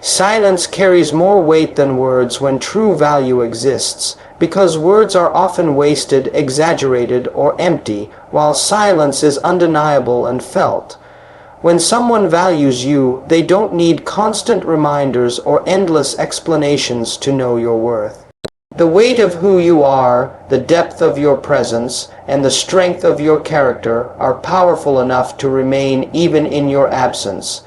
Silence carries more weight than words when true value exists, because words are often wasted, exaggerated, or empty, while silence is undeniable and felt. When someone values you, they don't need constant reminders or endless explanations to know your worth. The weight of who you are, the depth of your presence, and the strength of your character are powerful enough to remain even in your absence.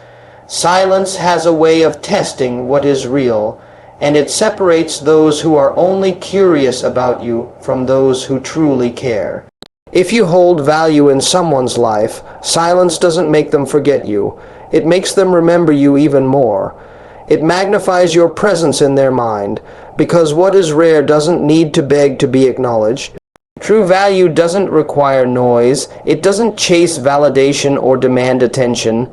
Silence has a way of testing what is real, and it separates those who are only curious about you from those who truly care. If you hold value in someone's life, silence doesn't make them forget you. It makes them remember you even more. It magnifies your presence in their mind, because what is rare doesn't need to beg to be acknowledged. True value doesn't require noise. It doesn't chase validation or demand attention.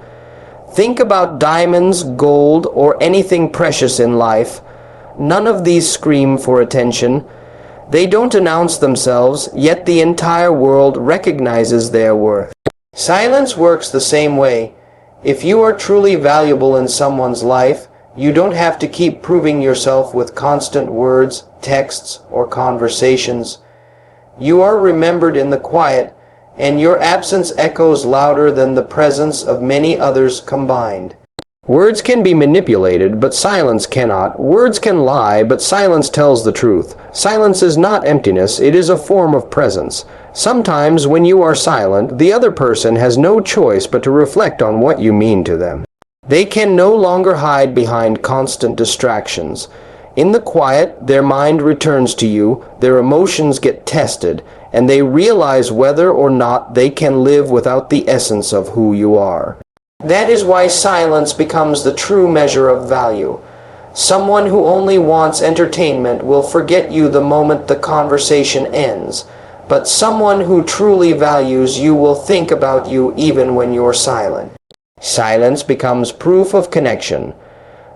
Think about diamonds, gold, or anything precious in life. None of these scream for attention. They don't announce themselves, yet the entire world recognizes their worth. Silence works the same way. If you are truly valuable in someone's life, you don't have to keep proving yourself with constant words, texts, or conversations. You are remembered in the quiet, and your absence echoes louder than the presence of many others combined. Words can be manipulated, but silence cannot. Words can lie, but silence tells the truth. Silence is not emptiness, it is a form of presence. Sometimes when you are silent, the other person has no choice but to reflect on what you mean to them. They can no longer hide behind constant distractions. In the quiet, their mind returns to you, their emotions get tested, and they realize whether or not they can live without the essence of who you are. That is why silence becomes the true measure of value. Someone who only wants entertainment will forget you the moment the conversation ends, but someone who truly values you will think about you even when you're silent. Silence becomes proof of connection.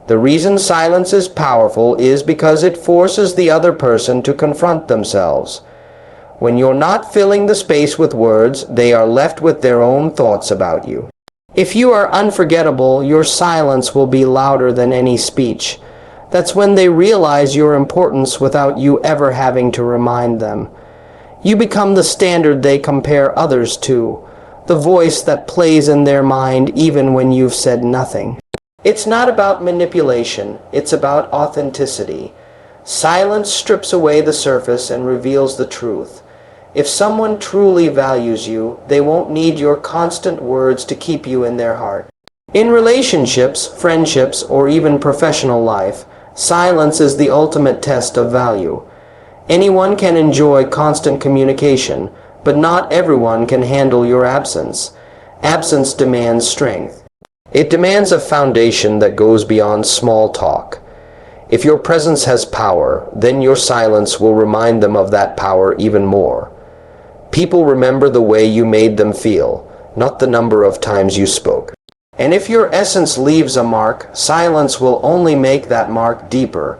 The reason silence is powerful is because it forces the other person to confront themselves. When you're not filling the space with words, they are left with their own thoughts about you. If you are unforgettable, your silence will be louder than any speech. That's when they realize your importance without you ever having to remind them. You become the standard they compare others to, the voice that plays in their mind even when you've said nothing. It's not about manipulation, it's about authenticity. Silence strips away the surface and reveals the truth. If someone truly values you, they won't need your constant words to keep you in their heart. In relationships, friendships, or even professional life, silence is the ultimate test of value. Anyone can enjoy constant communication, but not everyone can handle your absence. Absence demands strength. It demands a foundation that goes beyond small talk. If your presence has power, then your silence will remind them of that power even more. People remember the way you made them feel, not the number of times you spoke. And if your essence leaves a mark, silence will only make that mark deeper.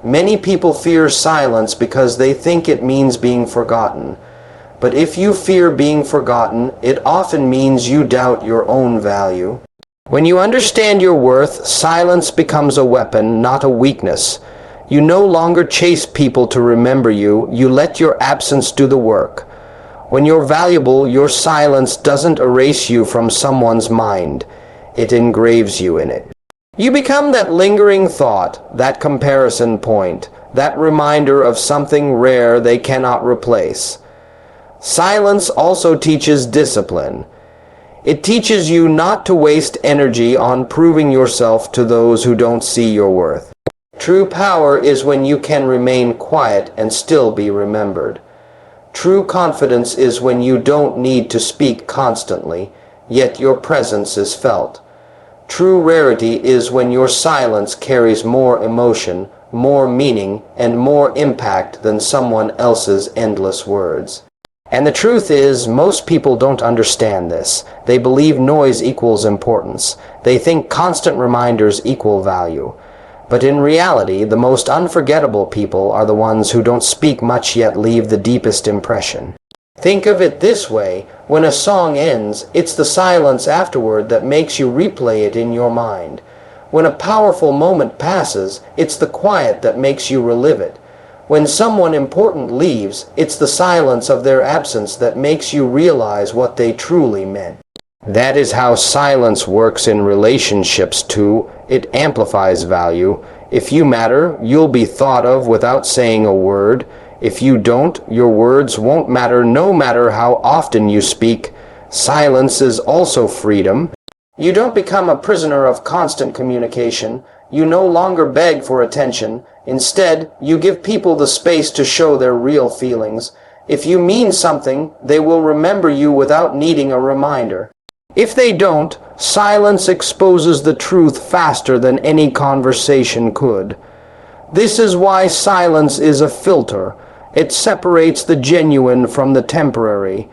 Many people fear silence because they think it means being forgotten. But if you fear being forgotten, it often means you doubt your own value. When you understand your worth, silence becomes a weapon, not a weakness. You no longer chase people to remember you, you let your absence do the work. When you're valuable, your silence doesn't erase you from someone's mind. It engraves you in it. You become that lingering thought, that comparison point, that reminder of something rare they cannot replace. Silence also teaches discipline. It teaches you not to waste energy on proving yourself to those who don't see your worth. True power is when you can remain quiet and still be remembered. True confidence is when you don't need to speak constantly, yet your presence is felt. True rarity is when your silence carries more emotion, more meaning, and more impact than someone else's endless words. And the truth is, most people don't understand this. They believe noise equals importance. They think constant reminders equal value. But in reality, the most unforgettable people are the ones who don't speak much yet leave the deepest impression. Think of it this way, when a song ends, it's the silence afterward that makes you replay it in your mind. When a powerful moment passes, it's the quiet that makes you relive it. When someone important leaves, it's the silence of their absence that makes you realize what they truly meant. That is how silence works in relationships too. It amplifies value. If you matter, you'll be thought of without saying a word. If you don't, your words won't matter no matter how often you speak. Silence is also freedom. You don't become a prisoner of constant communication. You no longer beg for attention. Instead, you give people the space to show their real feelings. If you mean something, they will remember you without needing a reminder. If they don't, silence exposes the truth faster than any conversation could. This is why silence is a filter. It separates the genuine from the temporary.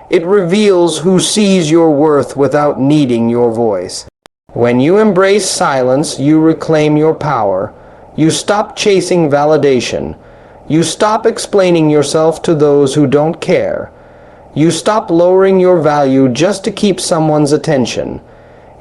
It reveals who sees your worth without needing your voice. When you embrace silence, you reclaim your power. You stop chasing validation. You stop explaining yourself to those who don't care. You stop lowering your value just to keep someone's attention.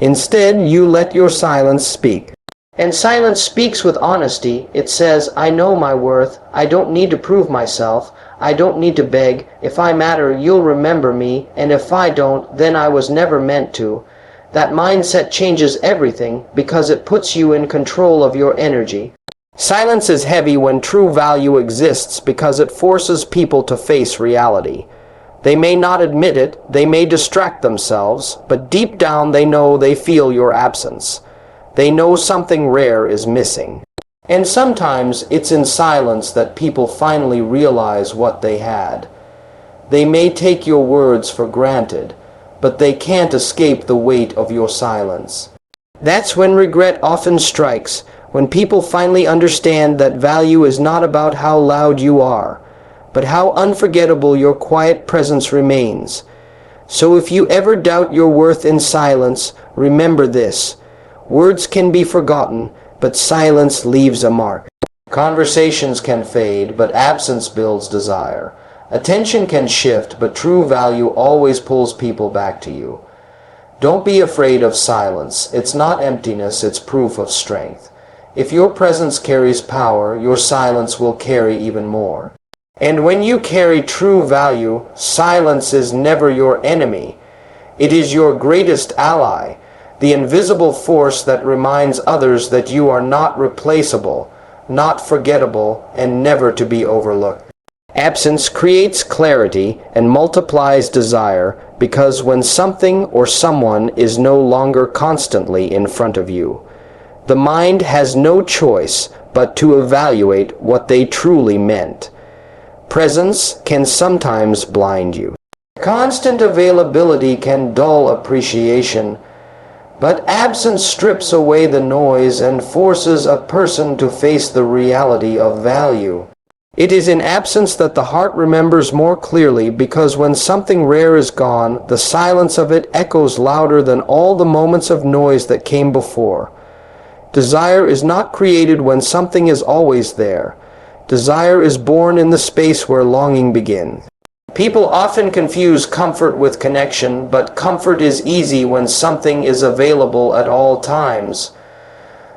Instead, you let your silence speak. And silence speaks with honesty. It says, I know my worth. I don't need to prove myself. I don't need to beg. If I matter, you'll remember me, and if I don't, then I was never meant to. That mindset changes everything because it puts you in control of your energy. Silence is heavy when true value exists because it forces people to face reality. They may not admit it, they may distract themselves, but deep down they know they feel your absence. They know something rare is missing. And sometimes it's in silence that people finally realize what they had. They may take your words for granted, but they can't escape the weight of your silence. That's when regret often strikes, when people finally understand that value is not about how loud you are, but how unforgettable your quiet presence remains. So if you ever doubt your worth in silence, remember this. Words can be forgotten, but silence leaves a mark. Conversations can fade, but absence builds desire. Attention can shift, but true value always pulls people back to you. Don't be afraid of silence. It's not emptiness, it's proof of strength. If your presence carries power, your silence will carry even more. And when you carry true value, silence is never your enemy. It is your greatest ally. The invisible force that reminds others that you are not replaceable, not forgettable, and never to be overlooked. Absence creates clarity and multiplies desire because when something or someone is no longer constantly in front of you, the mind has no choice but to evaluate what they truly meant. Presence can sometimes blind you. Constant availability can dull appreciation, but absence strips away the noise and forces a person to face the reality of value. It is in absence that the heart remembers more clearly because when something rare is gone, the silence of it echoes louder than all the moments of noise that came before. Desire is not created when something is always there. Desire is born in the space where longing begins. People often confuse comfort with connection, but comfort is easy when something is available at all times.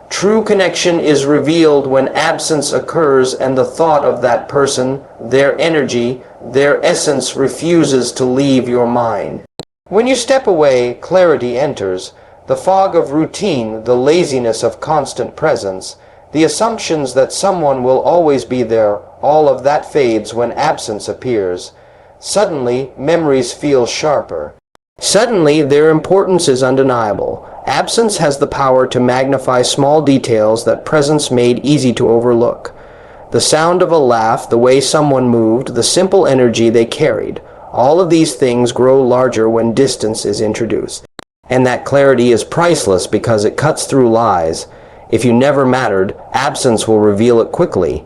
True connection is revealed when absence occurs and the thought of that person, their energy, their essence refuses to leave your mind. When you step away, clarity enters. The fog of routine, the laziness of constant presence, the assumptions that someone will always be there, all of that fades when absence appears. Suddenly, memories feel sharper. Suddenly, their importance is undeniable. Absence has the power to magnify small details that presence made easy to overlook. The sound of a laugh, the way someone moved, the simple energy they carried. All of these things grow larger when distance is introduced. And that clarity is priceless because it cuts through lies. If you never mattered, absence will reveal it quickly.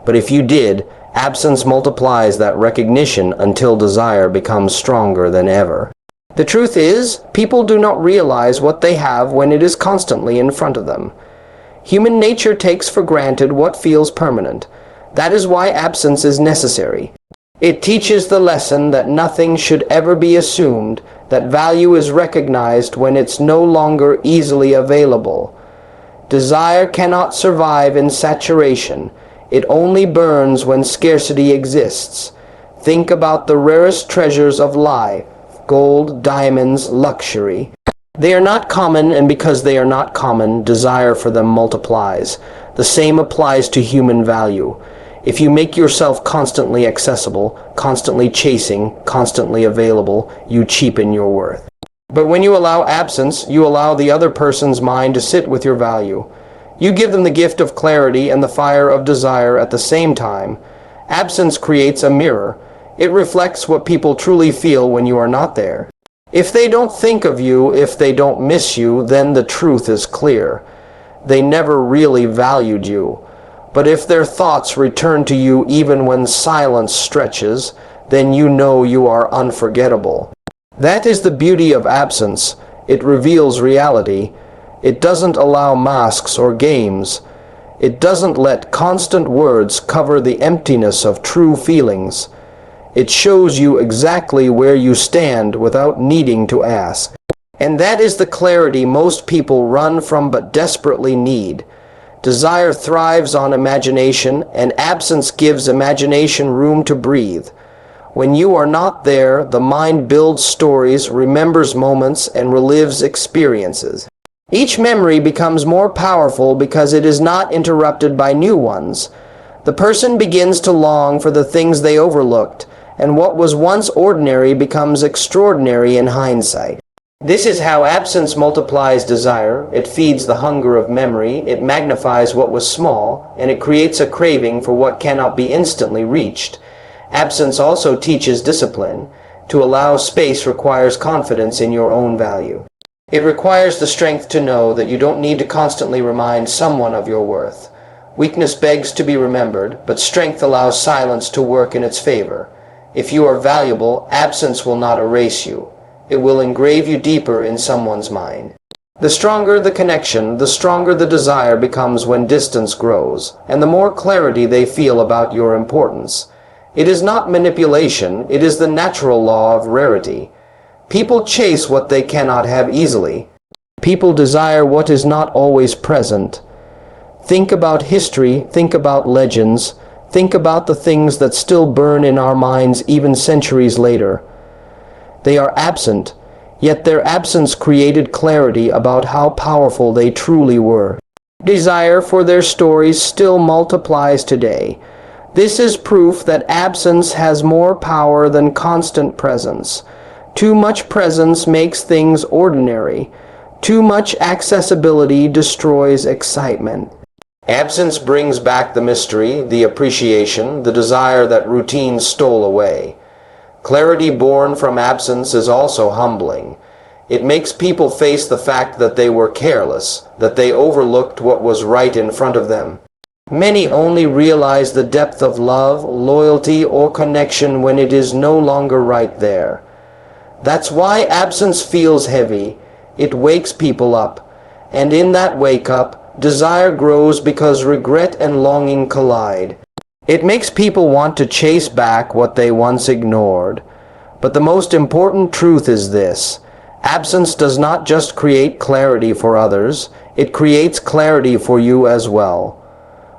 But if you did, absence multiplies that recognition until desire becomes stronger than ever. The truth is, people do not realize what they have when it is constantly in front of them. Human nature takes for granted what feels permanent. That is why absence is necessary. It teaches the lesson that nothing should ever be assumed, that value is recognized when it's no longer easily available. Desire cannot survive in saturation. It only burns when scarcity exists. Think about the rarest treasures of life: gold, diamonds, luxury. They are not common, and because they are not common, desire for them multiplies. The same applies to human value. If you make yourself constantly accessible, constantly chasing, constantly available, you cheapen your worth. But when you allow absence, you allow the other person's mind to sit with your value. You give them the gift of clarity and the fire of desire at the same time. Absence creates a mirror. It reflects what people truly feel when you are not there. If they don't think of you, if they don't miss you, then the truth is clear. They never really valued you. But if their thoughts return to you even when silence stretches, then you know you are unforgettable. That is the beauty of absence. It reveals reality. It doesn't allow masks or games. It doesn't let constant words cover the emptiness of true feelings. It shows you exactly where you stand without needing to ask. And that is the clarity most people run from but desperately need. Desire thrives on imagination, and absence gives imagination room to breathe. When you are not there, the mind builds stories, remembers moments, and relives experiences. Each memory becomes more powerful because it is not interrupted by new ones. The person begins to long for the things they overlooked, and what was once ordinary becomes extraordinary in hindsight. This is how absence multiplies desire. It feeds the hunger of memory, it magnifies what was small, and it creates a craving for what cannot be instantly reached. Absence also teaches discipline. To allow space requires confidence in your own value. It requires the strength to know that you don't need to constantly remind someone of your worth. Weakness begs to be remembered, but strength allows silence to work in its favor. If you are valuable, absence will not erase you. It will engrave you deeper in someone's mind. The stronger the connection, the stronger the desire becomes when distance grows, and the more clarity they feel about your importance. It is not manipulation, it is the natural law of rarity. People chase what they cannot have easily. People desire what is not always present. Think about history, think about legends, think about the things that still burn in our minds even centuries later. They are absent, yet their absence created clarity about how powerful they truly were. Desire for their stories still multiplies today. This is proof that absence has more power than constant presence. Too much presence makes things ordinary. Too much accessibility destroys excitement. Absence brings back the mystery, the appreciation, the desire that routine stole away. Clarity born from absence is also humbling. It makes people face the fact that they were careless, that they overlooked what was right in front of them. Many only realize the depth of love, loyalty, or connection when it is no longer right there. That's why absence feels heavy. It wakes people up, and in that wake-up, desire grows because regret and longing collide. It makes people want to chase back what they once ignored. But the most important truth is this: absence does not just create clarity for others, it creates clarity for you as well.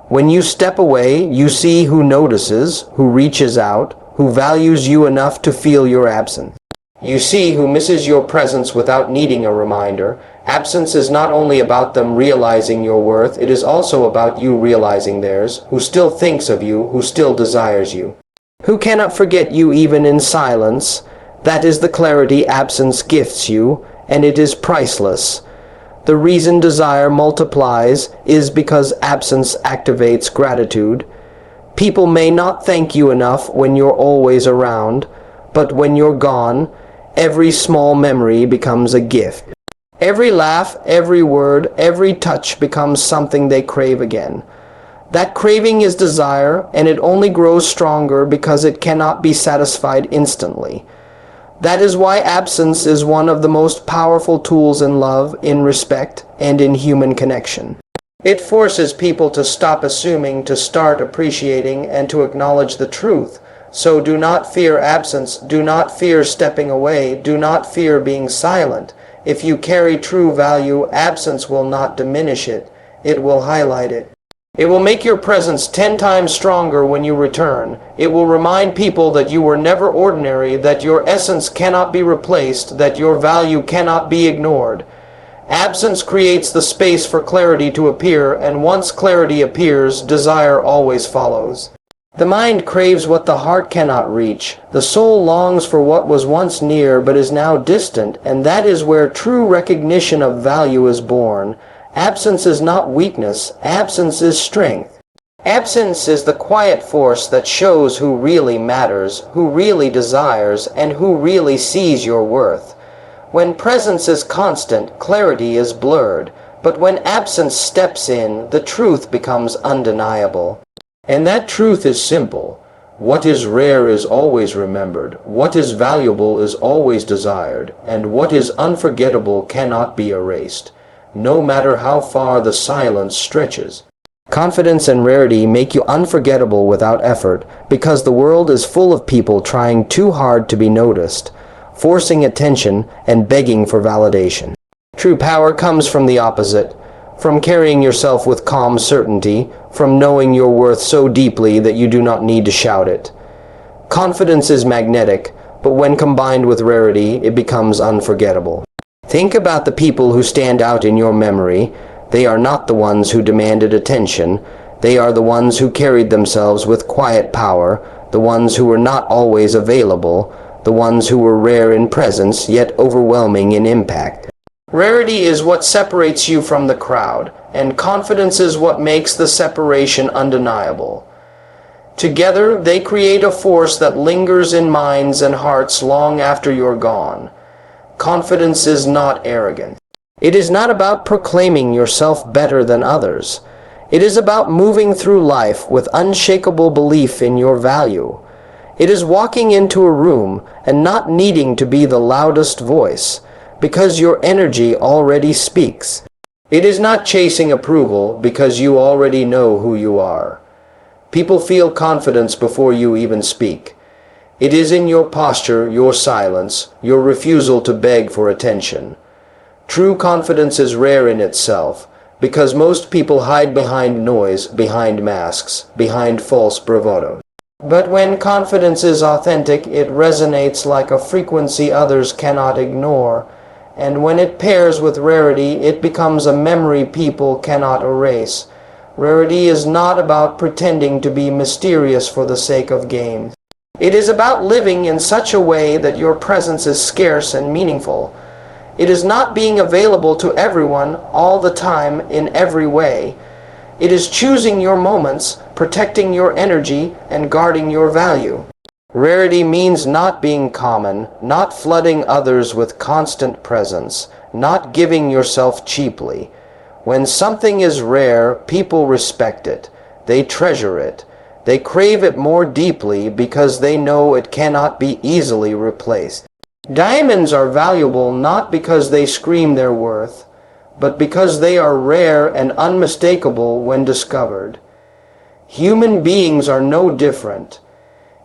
When you step away, you see who notices, who reaches out, who values you enough to feel your absence. You see who misses your presence without needing a reminder. Absence is not only about them realizing your worth, it is also about you realizing theirs, who still thinks of you, who still desires you, who cannot forget you even in silence. That is the clarity absence gifts you, and it is priceless. The reason desire multiplies is because absence activates gratitude. People may not thank you enough when you're always around, but when you're gone, every small memory becomes a gift. Every laugh, every word, every touch becomes something they crave again. That craving is desire, and it only grows stronger because it cannot be satisfied instantly. That is why absence is one of the most powerful tools in love, in respect, and in human connection. It forces people to stop assuming, to start appreciating, and to acknowledge the truth. So do not fear absence, do not fear stepping away, do not fear being silent. If you carry true value, absence will not diminish it. It will highlight it. It will make your presence 10 times stronger when you return. It will remind people that you were never ordinary, that your essence cannot be replaced, that your value cannot be ignored. Absence creates the space for clarity to appear, and once clarity appears, desire always follows. The mind craves what the heart cannot reach. The soul longs for what was once near but is now distant, and that is where true recognition of value is born. Absence is not weakness, absence is strength. Absence is the quiet force that shows who really matters, who really desires, and who really sees your worth. When presence is constant, clarity is blurred, but when absence steps in, the truth becomes undeniable. And that truth is simple. What is rare is always remembered, what is valuable is always desired, and what is unforgettable cannot be erased, no matter how far the silence stretches. Confidence and rarity make you unforgettable without effort, because the world is full of people trying too hard to be noticed, forcing attention and begging for validation. True power comes from the opposite, from carrying yourself with calm certainty, from knowing your worth so deeply that you do not need to shout it. Confidence is magnetic, but when combined with rarity, it becomes unforgettable. Think about the people who stand out in your memory. They are not the ones who demanded attention. They are the ones who carried themselves with quiet power, the ones who were not always available, the ones who were rare in presence, yet overwhelming in impact. Rarity is what separates you from the crowd, and confidence is what makes the separation undeniable. Together, they create a force that lingers in minds and hearts long after you're gone. Confidence is not arrogant. It is not about proclaiming yourself better than others. It is about moving through life with unshakable belief in your value. It is walking into a room and not needing to be the loudest voice, because your energy already speaks. It is not chasing approval, because you already know who you are. People feel confidence before you even speak. It is in your posture, your silence, your refusal to beg for attention. True confidence is rare in itself, because most people hide behind noise, behind masks, behind false bravado. But when confidence is authentic, it resonates like a frequency others cannot ignore, and when it pairs with rarity, it becomes a memory people cannot erase. Rarity is not about pretending to be mysterious for the sake of gain. It is about living in such a way that your presence is scarce and meaningful. It is not being available to everyone all the time in every way. It is choosing your moments, protecting your energy, and guarding your value. Rarity means not being common, not flooding others with constant presence, not giving yourself cheaply. When something is rare, people respect it. They treasure it. They crave it more deeply because they know it cannot be easily replaced. Diamonds are valuable not because they scream their worth, but because they are rare and unmistakable when discovered. Human beings are no different.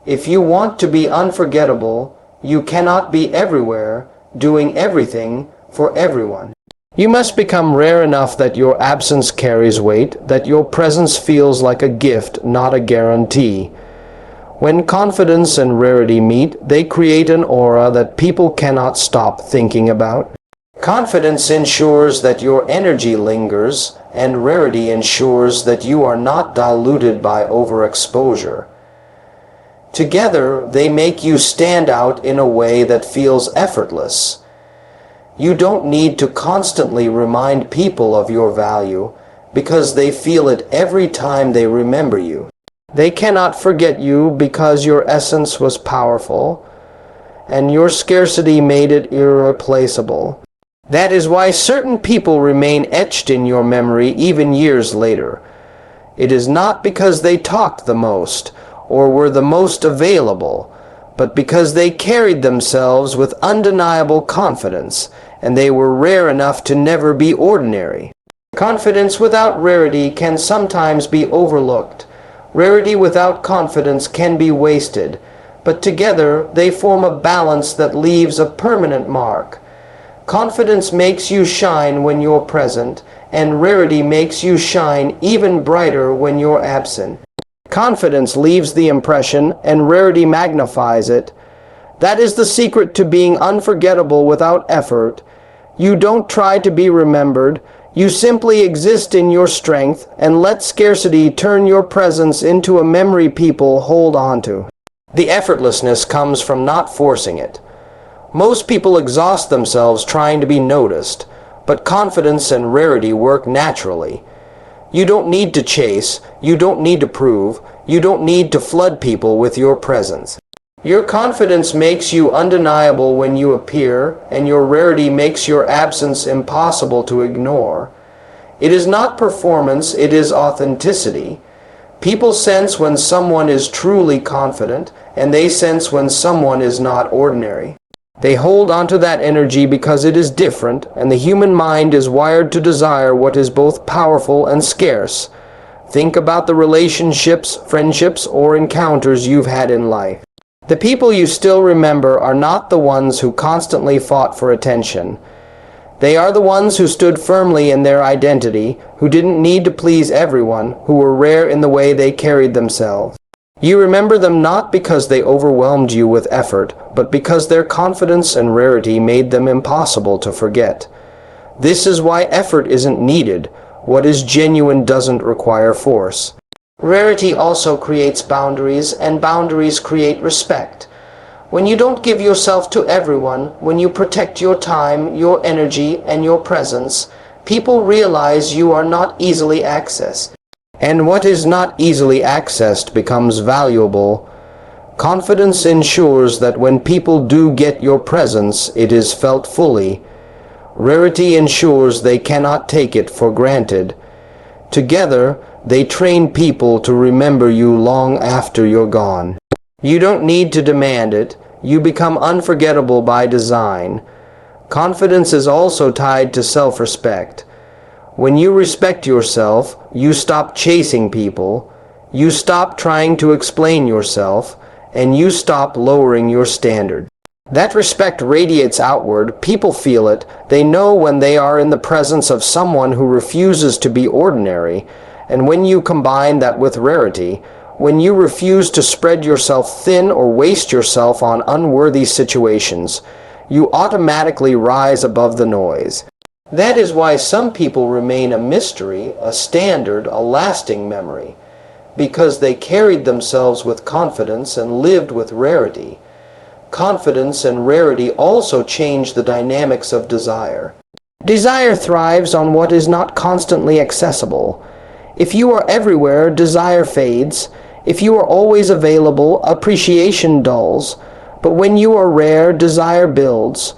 If you want to be unforgettable, you cannot be everywhere, doing everything for everyone. You must become rare enough that your absence carries weight, that your presence feels like a gift, not a guarantee. When confidence and rarity meet, they create an aura that people cannot stop thinking about. Confidence ensures that your energy lingers, and rarity ensures that you are not diluted by overexposure. Together, they make you stand out in a way that feels effortless. You don't need to constantly remind people of your value, because they feel it every time they remember you. They cannot forget you because your essence was powerful, and your scarcity made it irreplaceable. That is why certain people remain etched in your memory even years later. It is not because they talked the most, or were the most available, but because they carried themselves with undeniable confidence, and they were rare enough to never be ordinary. Confidence without rarity can sometimes be overlooked. Rarity without confidence can be wasted, but together they form a balance that leaves a permanent mark. Confidence makes you shine when you're present, and rarity makes you shine even brighter when you're absent. Confidence leaves the impression, and rarity magnifies it. That is the secret to being unforgettable without effort. You don't try to be remembered. You simply exist in your strength and let scarcity turn your presence into a memory people hold on to. The effortlessness comes from not forcing it. Most people exhaust themselves trying to be noticed, but confidence and rarity work naturally. You don't need to chase, you don't need to prove, you don't need to flood people with your presence. Your confidence makes you undeniable when you appear, and your rarity makes your absence impossible to ignore. It is not performance, it is authenticity. People sense when someone is truly confident, and they sense when someone is not ordinary. They hold onto that energy because it is different, and the human mind is wired to desire what is both powerful and scarce. Think about the relationships, friendships, or encounters you've had in life. The people you still remember are not the ones who constantly fought for attention. They are the ones who stood firmly in their identity, who didn't need to please everyone, who were rare in the way they carried themselves. You remember them not because they overwhelmed you with effort, but because their confidence and rarity made them impossible to forget. This is why effort isn't needed. What is genuine doesn't require force. Rarity also creates boundaries, and boundaries create respect. When you don't give yourself to everyone, when you protect your time, your energy, and your presence, people realize you are not easily accessed. And what is not easily accessed becomes valuable. Confidence ensures that when people do get your presence, it is felt fully. Rarity ensures they cannot take it for granted. Together, they train people to remember you long after you're gone. You don't need to demand it. You become unforgettable by design. Confidence is also tied to self-respect. When you respect yourself, you stop chasing people, you stop trying to explain yourself, and you stop lowering your standard. That respect radiates outward. People feel it. They know when they are in the presence of someone who refuses to be ordinary. And when you combine that with rarity, when you refuse to spread yourself thin or waste yourself on unworthy situations, you automatically rise above the noise. That is why some people remain a mystery, a standard, a lasting memory, because they carried themselves with confidence and lived with rarity. Confidence and rarity also change the dynamics of desire. Desire thrives on what is not constantly accessible. If you are everywhere, desire fades. If you are always available, appreciation dulls. But when you are rare, desire builds.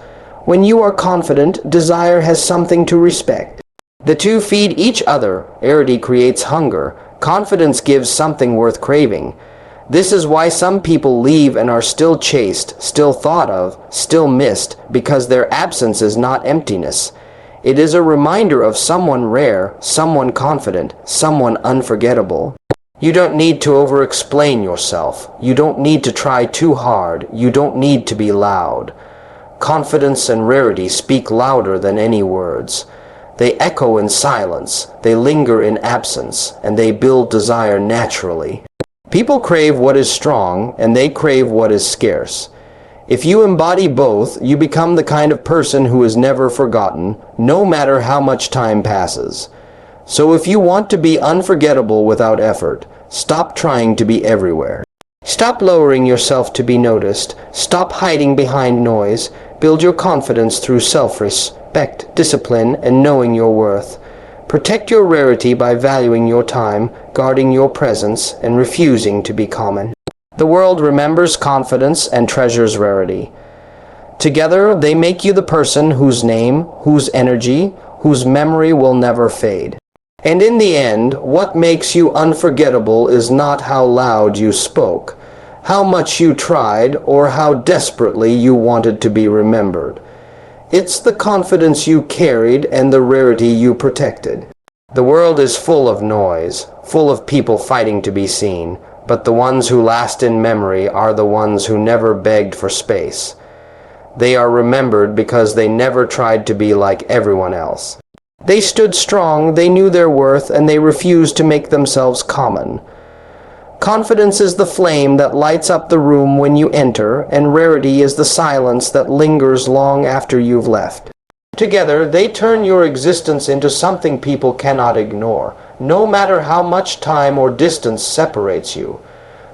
When you are confident, desire has something to respect. The two feed each other. Rarity creates hunger. Confidence gives something worth craving. This is why some people leave and are still chased, still thought of, still missed, because their absence is not emptiness. It is a reminder of someone rare, someone confident, someone unforgettable. You don't need to over-explain yourself. You don't need to try too hard. You don't need to be loud. Confidence and rarity speak louder than any words. They echo in silence, they linger in absence, and they build desire naturally. People crave what is strong, and they crave what is scarce. If you embody both, you become the kind of person who is never forgotten, no matter how much time passes. So if you want to be unforgettable without effort, stop trying to be everywhere. Stop lowering yourself to be noticed. Stop hiding behind noise. Build your confidence through self-respect, discipline, and knowing your worth. Protect your rarity by valuing your time, guarding your presence, and refusing to be common. The world remembers confidence and treasures rarity. Together, they make you the person whose name, whose energy, whose memory will never fade. And in the end, what makes you unforgettable is not how loud you spoke, how much you tried, or how desperately you wanted to be remembered. It's the confidence you carried and the rarity you protected. The world is full of noise, full of people fighting to be seen, but the ones who last in memory are the ones who never begged for space. They are remembered because they never tried to be like everyone else. They stood strong, they knew their worth, and they refused to make themselves common. Confidence is the flame that lights up the room when you enter, and rarity is the silence that lingers long after you've left. Together, they turn your existence into something people cannot ignore, no matter how much time or distance separates you.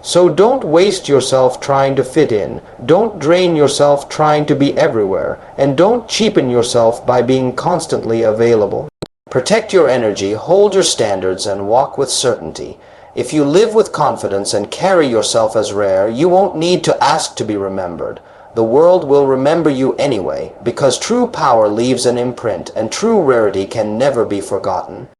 So don't waste yourself trying to fit in, don't drain yourself trying to be everywhere, and don't cheapen yourself by being constantly available. Protect your energy, hold your standards, and walk with certainty. If you live with confidence and carry yourself as rare, you won't need to ask to be remembered. The world will remember you anyway, because true power leaves an imprint, and true rarity can never be forgotten.